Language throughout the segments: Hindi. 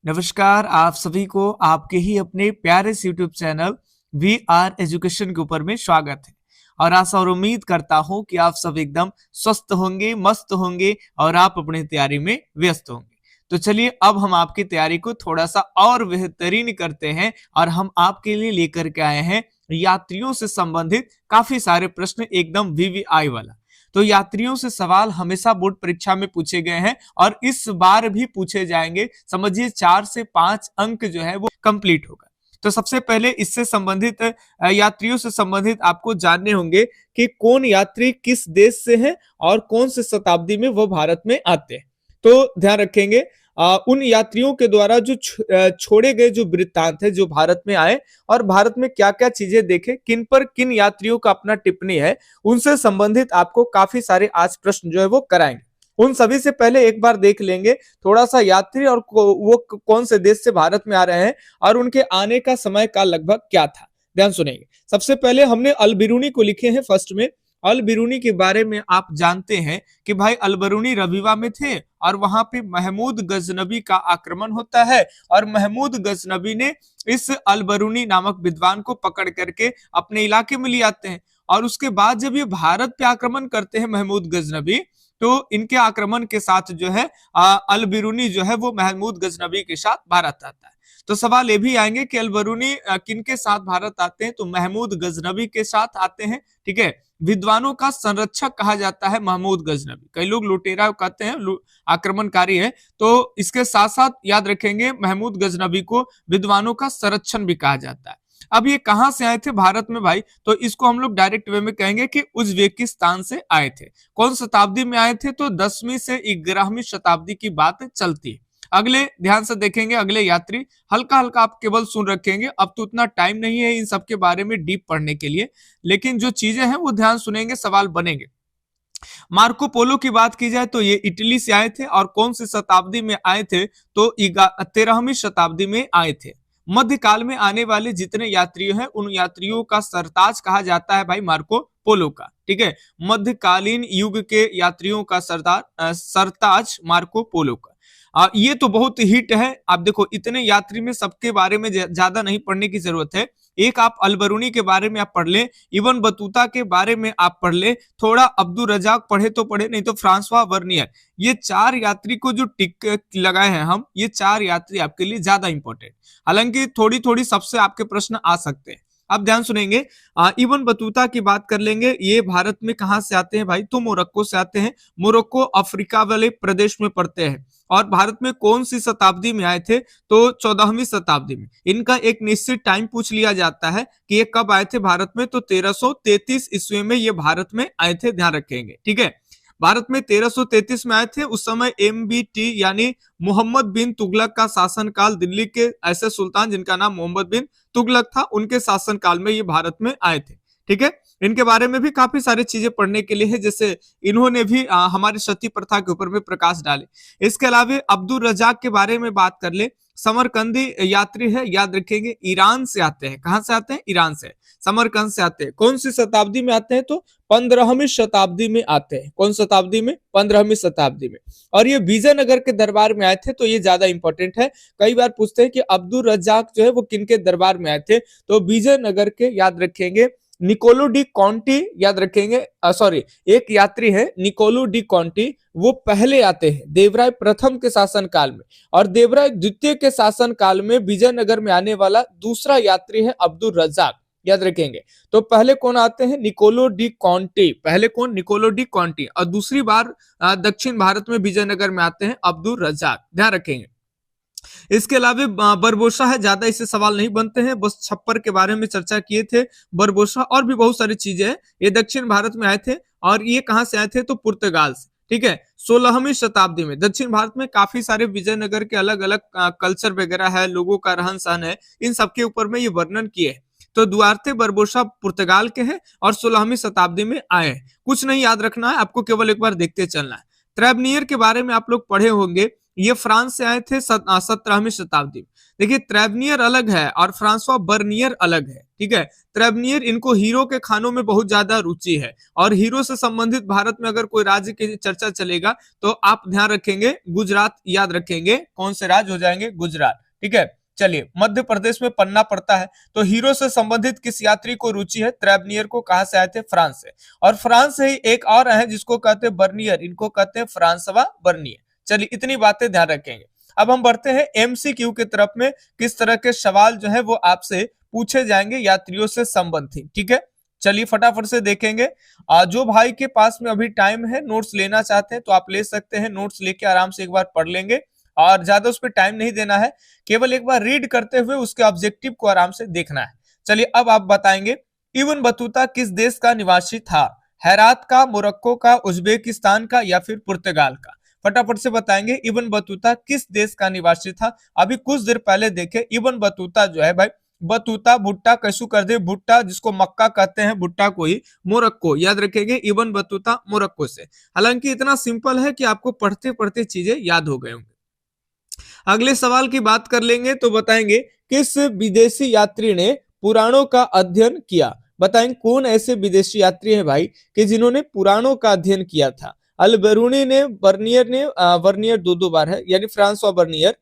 नमस्कार आप सभी को आपके ही अपने प्यारे से YouTube channel we are education के ऊपर में स्वागत है। और आशा और उम्मीद करता हूं कि आप सब एकदम स्वस्थ होंगे, मस्त होंगे और आप अपनी तैयारी में व्यस्त होंगे। तो चलिए अब हम आपकी तैयारी को थोड़ा सा और बेहतरीन करते हैं और हम आपके लिए लेकर के आए हैं यात्रियों से संबंधित काफी सारे प्रश्न, एकदम वीवीआई वाला। तो यात्रियों से सवाल हमेशा बोर्ड परीक्षा में पूछे गए हैं और इस बार भी पूछे जाएंगे। समझिए 4 से 5 अंक जो है वो कंप्लीट होगा। तो सबसे पहले इससे संबंधित यात्रियों से संबंधित आपको जानने होंगे कि कौन यात्री किस देश से है और कौन से शताब्दी में वो भारत में आते हैं। तो ध्यान रखेंगे उन यात्रियों के द्वारा जो छोड़े गए जो वृत्तांत है, जो भारत में आए और भारत में क्या क्या चीजें देखे, किन पर किन यात्रियों का अपना टिप्पणी है, उनसे संबंधित आपको काफी सारे आज प्रश्न जो है वो कराएंगे। उन सभी से पहले एक बार देख लेंगे थोड़ा सा यात्री और वो कौन से देश से भारत में आ रहे हैं और उनके आने का समय का लगभग क्या था। ध्यान सुनेंगे। सबसे पहले हमने अल बिरूनी को लिखे हैं फर्स्ट में। अल बिरूनी के बारे में आप जानते हैं कि भाई अल बिरूनी रबीवा में थे और वहां पे महमूद गजनबी का आक्रमण होता है और महमूद गजनबी ने इस अल बिरूनी नामक विद्वान को पकड़ करके अपने इलाके में ले आते हैं। और उसके बाद जब ये भारत पे आक्रमण करते हैं महमूद गजनबी, तो इनके आक्रमण के साथ जो है अल बिरूनी जो है वो महमूद गजनबी के साथ भारत आता है। तो सवाल ये भी आएंगे कि अल बिरूनी किन के साथ भारत आते हैं, तो महमूद गजनबी के साथ आते हैं। ठीक है, विद्वानों का संरक्षक कहा जाता है महमूद गजनबी। कई लोग लुटेरा कहते हैं, आक्रमणकारी है। तो इसके साथ साथ याद रखेंगे महमूद गजनबी को विद्वानों का संरक्षण भी कहा जाता है। अब ये कहां से आए थे भारत में भाई, तो इसको हम लोग डायरेक्ट वे में कहेंगे कि उज्बेकिस्तान से आए थे। कौन शताब्दी में आए थे, तो 10वीं से 11वीं शताब्दी की बात चलती है। अगले ध्यान से देखेंगे, अगले यात्री हल्का हल्का आप केवल सुन रखेंगे। अब तो उतना टाइम नहीं है इन सब के बारे में डीप पढ़ने के लिए, लेकिन जो चीजें हैं वो ध्यान सुनेंगे, सवाल बनेंगे। मार्को पोलो की बात की जाए तो ये इटली से आए थे और कौन सी शताब्दी में आए थे, तो 13वीं शताब्दी में आए थे। मध्यकाल में आने वाले जितने यात्री हैं उन यात्रियों का सरताज कहा जाता है भाई मार्को पोलो का। ठीक है, मध्यकालीन युग के यात्रियों का सरताज मार्को पोलो का। ये तो बहुत हिट है। आप देखो इतने यात्री में सबके बारे में ज्यादा नहीं पढ़ने की जरूरत है। एक आप अल बिरूनी के बारे में आप पढ़ ले, इब्न बतूता के बारे में आप पढ़ ले, थोड़ा अब्दुल रजाक पढ़े तो पढ़े, नहीं तो फ्रांसवा वर्नियर। ये 4 यात्री को जो टिक लगाए हैं हम, ये 4 यात्री आपके लिए ज्यादा इंपॉर्टेंट। हालांकि थोड़ी थोड़ी सबसे आपके प्रश्न आ सकते हैं। अब ध्यान सुनेंगे, इब्न बतूता की बात कर लेंगे। ये भारत में कहां से आते हैं भाई, तो मोरक्को से आते हैं। मोरक्को अफ्रीका वाले प्रदेश में पड़ते हैं। और भारत में कौन सी शताब्दी में आए थे, तो 14वीं शताब्दी में। इनका एक निश्चित टाइम पूछ लिया जाता है कि ये कब आए थे भारत में, तो 1333 ईस्वी में ये भारत में आए थे। ध्यान रखेंगे। ठीक है, भारत में 1333 में आए थे। उस समय MBT यानी मोहम्मद बिन तुगलक का शासनकाल, दिल्ली के ऐसे सुल्तान जिनका नाम मोहम्मद बिन तुगलक था, उनके शासनकाल में ये भारत में आए थे। ठीक है, इनके बारे में भी काफी सारी चीजें पढ़ने के लिए है, जैसे इन्होंने भी हमारी सती प्रथा के ऊपर में प्रकाश डाले। इसके अलावा अब्दुल रजाक के बारे में बात कर ले। समरकंदी यात्री है, याद रखेंगे, ईरान से आते हैं। कहां से आते हैं, ईरान से, समरकंद से आते हैं। कौन सी शताब्दी में आते हैं, तो 15वीं शताब्दी में आते हैं। कौन शताब्दी में, 15वीं शताब्दी में। और ये विजयनगर के दरबार में आए थे, तो ये ज्यादा इंपॉर्टेंट है। कई बार पूछते हैं कि अब्दुल रजाक जो है वो किन के दरबार में आए थे, तो विजयनगर के, याद रखेंगे, निकोलो डी कॉन्टी, याद रखेंगे, सॉरी, एक यात्री है निकोलो डी कॉन्टी, वो पहले आते हैं देवराय प्रथम के शासन काल में। और देवराय द्वितीय के शासन काल में विजयनगर में आने वाला दूसरा यात्री है अब्दुल रजाक, याद रखेंगे। तो पहले कौन आते हैं, निकोलो डी कॉन्टी। पहले कौन, निकोलो डी कॉन्टी। और दूसरी बार दक्षिण भारत में विजयनगर में आते हैं अब्दुल रजाक। ध्यान रखेंगे। इसके अलावा बरबोसा है, ज्यादा इससे सवाल नहीं बनते हैं, बस छप्पर के बारे में चर्चा किए थे। बरबोसा और भी बहुत सारी चीजें हैं। ये दक्षिण भारत में आए थे और ये कहां से आए थे, तो पुर्तगाल से। ठीक है, 16वीं शताब्दी में। दक्षिण भारत में काफी सारे विजयनगर के अलग अलग कल्चर वगैरह है, लोगों का रहन सहन है, इन सबके ऊपर में ये वर्णन किए हैं। तो दुआर्ते बरबोसा पुर्तगाल के हैं और 16वीं शताब्दी में आए हैं। कुछ नहीं याद रखना है आपको, केवल एक बार देखते चलना है। ट्रेबनियर के बारे में आप लोग पढ़े होंगे ये फ्रांस से आए थे 17वीं शताब्दी में। देखिए ट्रेवनियर अलग है और फ्रांसवा बर्नियर अलग है, ठीक है। ट्रेवनियर, इनको हीरो के खानों में बहुत ज्यादा रुचि है, और हीरो से संबंधित भारत में अगर कोई राज्य की चर्चा चलेगा तो आप ध्यान रखेंगे गुजरात याद रखेंगे। कौन से राज्य हो जाएंगे? गुजरात, ठीक है। चलिए, मध्य प्रदेश में पन्ना पड़ता है। तो हीरो से संबंधित किस यात्री को रुचि है? ट्रेवनियर को। कहां से आए थे? फ्रांस से। और फ्रांस से ही एक और है जिसको कहते हैं बर्नियर, इनको कहते हैं फ्रांसवा बर्नियर। चलिए, इतनी बातें ध्यान रखेंगे। अब हम बढ़ते हैं एमसीक्यू की तरफ में। किस तरह के सवाल जो है वो आपसे पूछे जाएंगे यात्रियों से संबंधित, ठीक है। चलिए फटाफट से देखेंगे। जो भाई के पास में अभी टाइम है, नोट्स लेना चाहते हैं तो आप ले सकते हैं, नोट्स लेके आराम से एक बार पढ़ लेंगे, और ज्यादा उस पर टाइम नहीं देना है, केवल एक बार रीड करते हुए उसके ऑब्जेक्टिव को आराम से देखना है। चलिए, अब आप बताएंगे इब्न बतूता किस देश का निवासी था? हेरात का, मोरक्को का, उज्बेकिस्तान का, या फिर पुर्तगाल का? फटाफट से बताएंगे इब्न बतूता किस देश का निवासी था। अभी कुछ देर पहले देखे इब्न बतूता जो है भाई, बतूता भुट्टा कैसू कर दे, भुट्टा जिसको मक्का कहते हैं, भुट्टा को ही मोरक्को, याद रखेंगे इब्न बतूता मोरक्को से। हालांकि इतना सिंपल है कि आपको पढ़ते पढ़ते चीजें याद हो गए होंगे। अगले सवाल की बात कर लेंगे तो बताएंगे किस विदेशी यात्री ने पुराणों का अध्ययन किया? बताएंगे कौन ऐसे विदेशी यात्री हैं भाई कि जिन्होंने पुराणों का अध्ययन किया था? अल बेरूनी ने, बर्नियर ने, बर्नियर दो बार है यानी फ्रांसवा बर्नियर,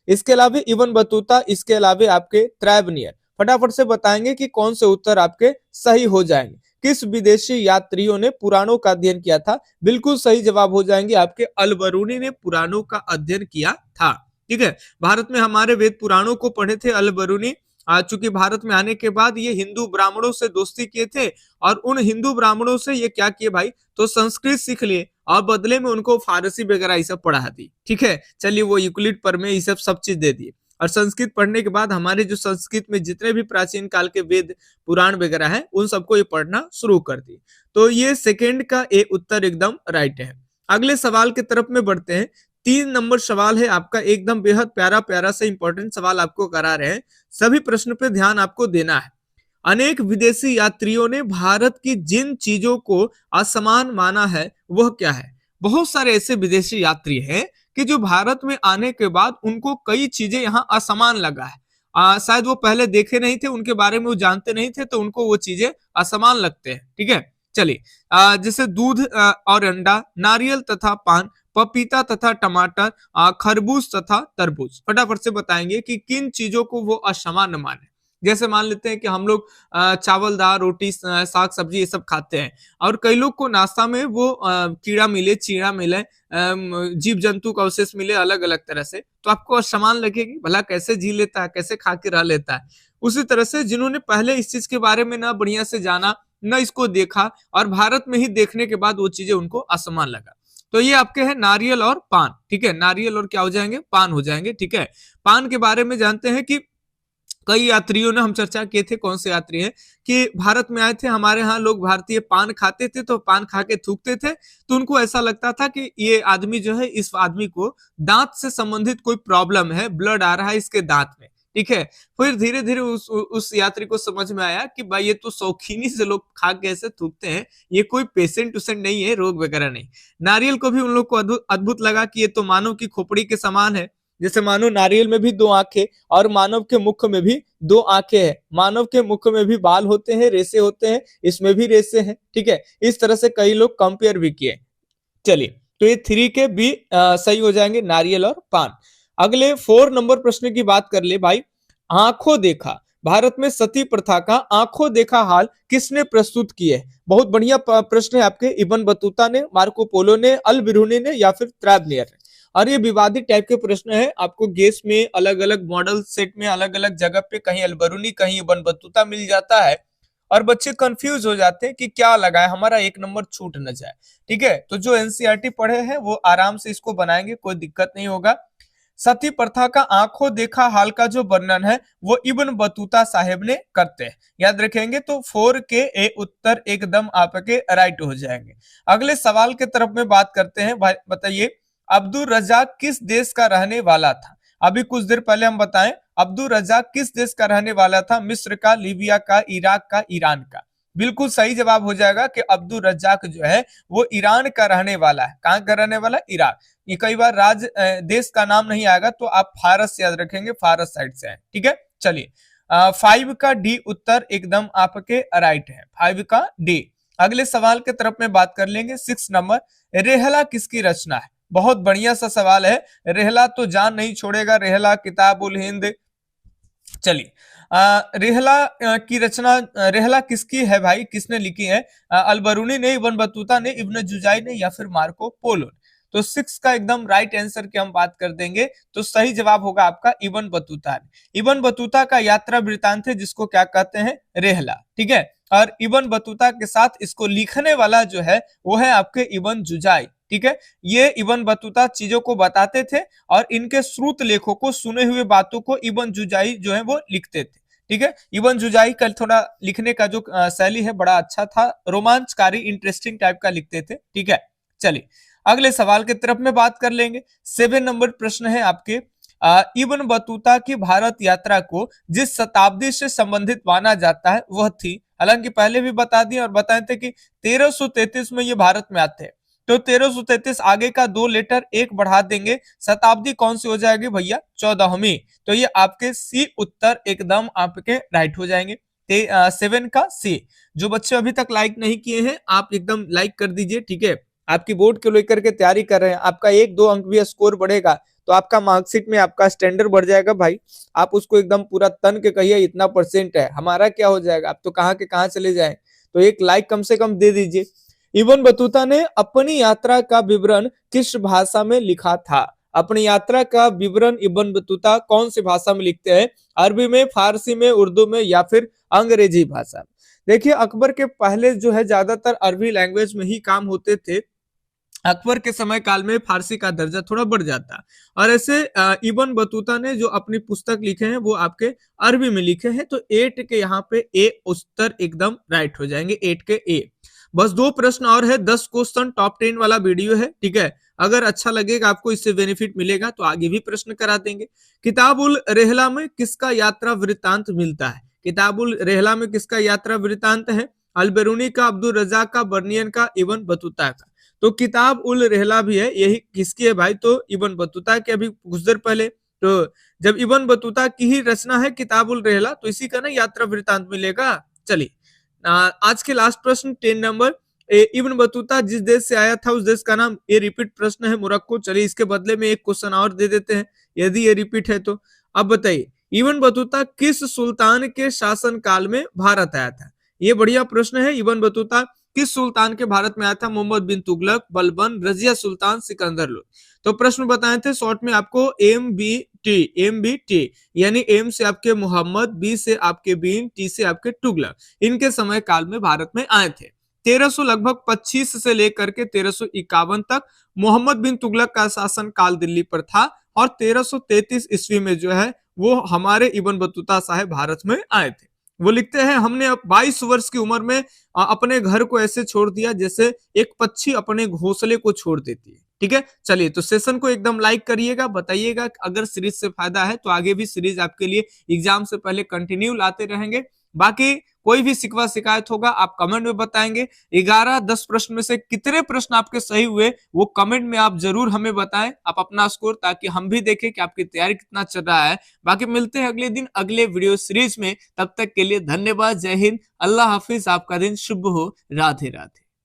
इसके अलावा इब्न बतूता, इसके अलावा आपके ट्रेवनियर। फटाफट से बताएंगे कि कौन से उत्तर आपके सही हो जाएंगे। किस विदेशी यात्रियों ने पुराणों का अध्ययन किया था? बिल्कुल सही जवाब हो जाएंगे आपके अल बेरूनी ने पुराणों का अध्ययन किया था, ठीक है। भारत में हमारे वेद पुराणों को पढ़े थे अल बेरूनी। चूंकि भारत में आने के बाद ये हिंदू ब्राह्मणों से दोस्ती किए थे, और उन हिंदू ब्राह्मणों से ये क्या किए भाई, तो संस्कृत सीख लिए, और बदले में उनको फारसी वगैरह ये सब पढ़ा दी, ठीक है। चलिए, वो यूक्लिड पर में ये सब चीज दे दिए, और संस्कृत पढ़ने के बाद हमारे जो संस्कृत में जितने भी प्राचीन काल के वेद पुराण वगैरह है उन सबको ये पढ़ना शुरू कर दी। तो ये सेकेंड का ए उत्तर एकदम राइट है। अगले सवाल की तरफ में बढ़ते हैं। 3 नंबर सवाल है आपका, एकदम बेहद प्यारा प्यारा से इंपॉर्टेंट सवाल आपको करा रहे हैं। सभी प्रश्न पे ध्यान आपको देना है। अनेक विदेशी यात्रियों ने भारत की जिन चीजों को असमान माना है वह क्या है? बहुत सारे ऐसे विदेशी यात्री हैं कि जो भारत में आने के बाद उनको कई चीजें यहाँ असमान लगा है। शायद वो पहले देखे नहीं थे, उनके बारे में वो जानते नहीं थे, तो उनको वो चीजें असमान लगते हैं, ठीक है। चलिए, जैसे दूध और अंडा, नारियल तथा पान, पपीता तथा टमाटर, खरबूज तथा तरबूज। फटाफट से बताएंगे कि किन चीजों को वो असमान माने। जैसे मान लेते हैं कि हम लोग चावल दाल रोटी साग सब्जी ये सब खाते हैं, और कई लोग को नाश्ता में वो कीड़ा मिले, चीड़ा मिले, जीव जंतु का अवशेष मिले अलग अलग तरह से, तो आपको असमान लगेगी, भला कैसे जी लेता है, कैसे खा के रह लेता है। उसी तरह से जिन्होंने पहले इस चीज के बारे में ना बढ़िया से जाना, न इसको देखा, और भारत में ही देखने के बाद वो चीजें उनको असमान लगा। तो ये आपके हैं नारियल और पान, ठीक है। नारियल और क्या हो जाएंगे? पान हो जाएंगे, ठीक है। पान के बारे में जानते हैं कि कई यात्रियों ने हम चर्चा किए थे, कौन से यात्री हैं कि भारत में आए थे, हमारे यहाँ लोग भारतीय पान खाते थे, तो पान खा के थूकते थे, तो उनको ऐसा लगता था कि ये आदमी जो है, इस आदमी को दांत से संबंधित कोई प्रॉब्लम है, ब्लड आ रहा है इसके दांत में, ठीक है। फिर धीरे धीरे उस यात्री को समझ में आया कि भाई ये तो शौकीनी से लोग खा के ऐसे थूकते हैं, ये कोई पेशेंट उसेंट नहीं है, रोग वगैरह नहीं। नारियल को भी उन लोग को अद्भुत लगा कि ये तो मानव की खोपड़ी के समान है, जैसे मानो नारियल में भी 2 आंखें, और मानव के मुख में भी 2 आंखें हैं, मानव के मुख में भी बाल होते हैं, रेसे होते हैं, इसमें भी रेसे हैं, ठीक है। इस तरह से कई लोग कंपेयर भी किए। चलिए, तो ये 3 के भी सही हो जाएंगे, नारियल और पान। अगले 4 नंबर प्रश्न की बात कर ले भाई। आंखों देखा, भारत में सती प्रथा का आंखों देखा हाल किसने प्रस्तुत किए? बहुत बढ़िया प्रश्न है आपके। इब्न बतूता ने, मार्को पोलो ने, अल बेरूनी ने, या फिर ट्रेवनियर ने? और ये विवादित टाइप के प्रश्न है, आपको गेस में अलग अलग मॉडल सेट में अलग अलग जगह पे कहीं अल बेरूनी कहीं इब्न बतूता मिल जाता है, और बच्चे कंफ्यूज हो जाते हैं कि क्या लगाए, हमारा 1 नंबर छूट न जाए, ठीक है। तो जो एनसीईआरटी पढ़े हैं वो आराम से इसको बनाएंगे, कोई दिक्कत नहीं होगा। सती प्रथा का आंखों देखा हाल का जो वर्णन है वो इब्न बतूता साहेब ने करते हैं, याद रखेंगे। तो 4 के ए उत्तर एकदम आपके राइट हो जाएंगे। अगले सवाल के तरफ में बात करते हैं। बताइए, अब्दुल रजाक किस देश का रहने वाला था? अभी कुछ देर पहले हम बताएं, अब्दुल रजाक किस देश का रहने वाला था? मिस्र का, लीबिया का, इराक का, ईरान का? बिल्कुल सही जवाब हो जाएगा कि अब्दुल रज्जाक जो है वो ईरान का रहने वाला है। कहाँ का रहने वाला? ईरान। ये कई बार देश का नाम नहीं आएगा तो आप फारस याद रखेंगे, फारस साइड से है। ठीक है, चलिए 5 का डी उत्तर एकदम आपके राइट है, 5 का डी। अगले सवाल के तरफ में बात कर लेंगे। 6 नंबर, रेहला किसकी रचना है? बहुत बढ़िया सा सवाल है। रेहला तो जान नहीं छोड़ेगा, रेहला किताबुल हिंद। चलिए रेहला की रचना, रेहला किसकी है भाई, किसने लिखी है? अलबरूनी ने, इब्न बतूता ने, इब्न जुजाई ने, या फिर मार्को पोलो ने? तो 6 का एकदम राइट आंसर की हम बात कर देंगे तो सही जवाब होगा आपका इब्न बतूता ने। इब्न बतूता का यात्रा वृतांत है जिसको क्या कहते हैं? रेहला। ठीक है, और इब्न बतूता के साथ इसको लिखने वाला जो है वो है आपके इब्न जुजाई। ठीक है, ये इब्न बतूता चीजों को बताते थे और इनके श्रुत लेखों को, सुने हुए बातों को इब्न जुजाई जो है वो लिखते थे। ठीक है, इब्न जुजाई का थोड़ा लिखने का जो शैली है बड़ा अच्छा था, रोमांचकारी, इंटरेस्टिंग टाइप का लिखते थे। ठीक है, चलिए अगले सवाल की तरफ में बात कर लेंगे। 7 नंबर प्रश्न है आपके, इब्न बतूता की भारत यात्रा को जिस शताब्दी से संबंधित माना जाता है वह थी, हालांकि पहले भी बता दिए और बताए थे कि 1333 में ये भारत में आते हैं, तो 1333 आगे का 2 लेटर 1 बढ़ा देंगे, शताब्दी कौन सी हो जाएगी भैया? 14वीं। तो ये आपके सी उत्तर एकदम आपके राइट हो जाएंगे। 7 का सी। जो बच्चे अभी तक लाइक नहीं किए हैं आप एकदम लाइक कर दीजिए। ठीक है, आपकी बोर्ड को लेकर के तैयारी कर रहे हैं, आपका 1-2 अंक भी स्कोर बढ़ेगा तो आपका मार्कशीट में आपका स्टैंडर्ड बढ़ जाएगा भाई। आप उसको एकदम पूरा तन के कहिए इतना परसेंट है, हमारा क्या हो जाएगा, आप तो कहाँ के कहाँ चले जाए। तो एक लाइक कम से कम दे दीजिए। इब्न बतूता ने अपनी यात्रा का विवरण किस भाषा में लिखा था? अपनी यात्रा का विवरण इब्न बतूता कौन सी भाषा में लिखते हैं? अरबी में, फारसी में, उर्दू में, या फिर अंग्रेजी भाषा में? देखिए अकबर के पहले जो है ज्यादातर अरबी लैंग्वेज में ही काम होते थे। अकबर के समय काल में फारसी का दर्जा थोड़ा बढ़ जाता, और ऐसे इब्न बतूता ने जो अपनी पुस्तक लिखे हैं वो आपके अरबी में लिखे हैं। तो 8 के यहाँ पे ए उत्तर एकदम राइट हो जाएंगे, 8 के ए। बस 2 प्रश्न और है, 10 क्वेश्चन टॉप 10 वाला वीडियो है। ठीक है, अगर अच्छा लगेगा आपको, इससे बेनिफिट मिलेगा तो आगे भी प्रश्न करा देंगे। किताबुल रेहला में किसका यात्रा वृत्तांत मिलता है? किताबुल रेहला में किसका यात्रा वृत्तांत है? अलबरूनी का, अब्दुल रज़ाक का, बर्नियन का, इब्न बतूता का। तो किताब उल रेहला भी है, यही किसकी है भाई? तो इब्न बतूता के। अभी कुछ देर पहले तो जब इब्न बतूता की ही रचना है किताब उल रेहला तो इसी का ना यात्रा वृत्तांत मिलेगा। चलिए आज के लास्ट प्रश्न 10 नंबर, इब्न बतूता जिस देश से आया था उस देश का नाम, ये रिपीट प्रश्न है, मोरक्को। चलिए इसके बदले में एक क्वेश्चन और दे देते हैं यदि ये रिपीट है तो। अब बताइए इब्न बतूता किस सुल्तान के शासन काल में भारत आया था? ये बढ़िया प्रश्न है। इब्न बतूता किस सुल्तान के भारत में आया था? मोहम्मद बिन तुगलक, बलबन, रजिया सुल्तान, सिकंदर लोदी। तो प्रश्न बताए थे शॉर्ट में आपको MBT, यानी एम से आपके मोहम्मद, बी से आपके बिन, टी से आपके तुगलक, इनके समय काल में भारत में आए थे। 1300 लगभग 25 से लेकर के 1351 तक मोहम्मद बिन तुगलक का शासन काल दिल्ली पर था, और 1333 ईस्वी में जो है वो हमारे इब्न बतूता साहब भारत में आए थे। वो लिखते हैं हमने अब 22 वर्ष की उम्र में अपने घर को ऐसे छोड़ दिया जैसे एक पक्षी अपने घोंसले को छोड़ देती है। ठीक है, चलिए तो सेशन को एकदम लाइक करिएगा, बताइएगा अगर सीरीज से फायदा है तो आगे भी सीरीज आपके लिए एग्जाम से पहले कंटिन्यू लाते रहेंगे। बाकी कोई भी शिकवा शिकायत होगा आप कमेंट में बताएंगे। 11-10 प्रश्न में से कितने प्रश्न आपके सही हुए वो कमेंट में आप जरूर हमें बताएं, आप अपना स्कोर, ताकि हम भी देखें कि आपकी तैयारी कितना चल रहा है। बाकी मिलते हैं अगले दिन अगले वीडियो सीरीज में, तब तक के लिए धन्यवाद, जय हिंद, अल्लाह हाफिज, आपका दिन शुभ हो, राधे राधे।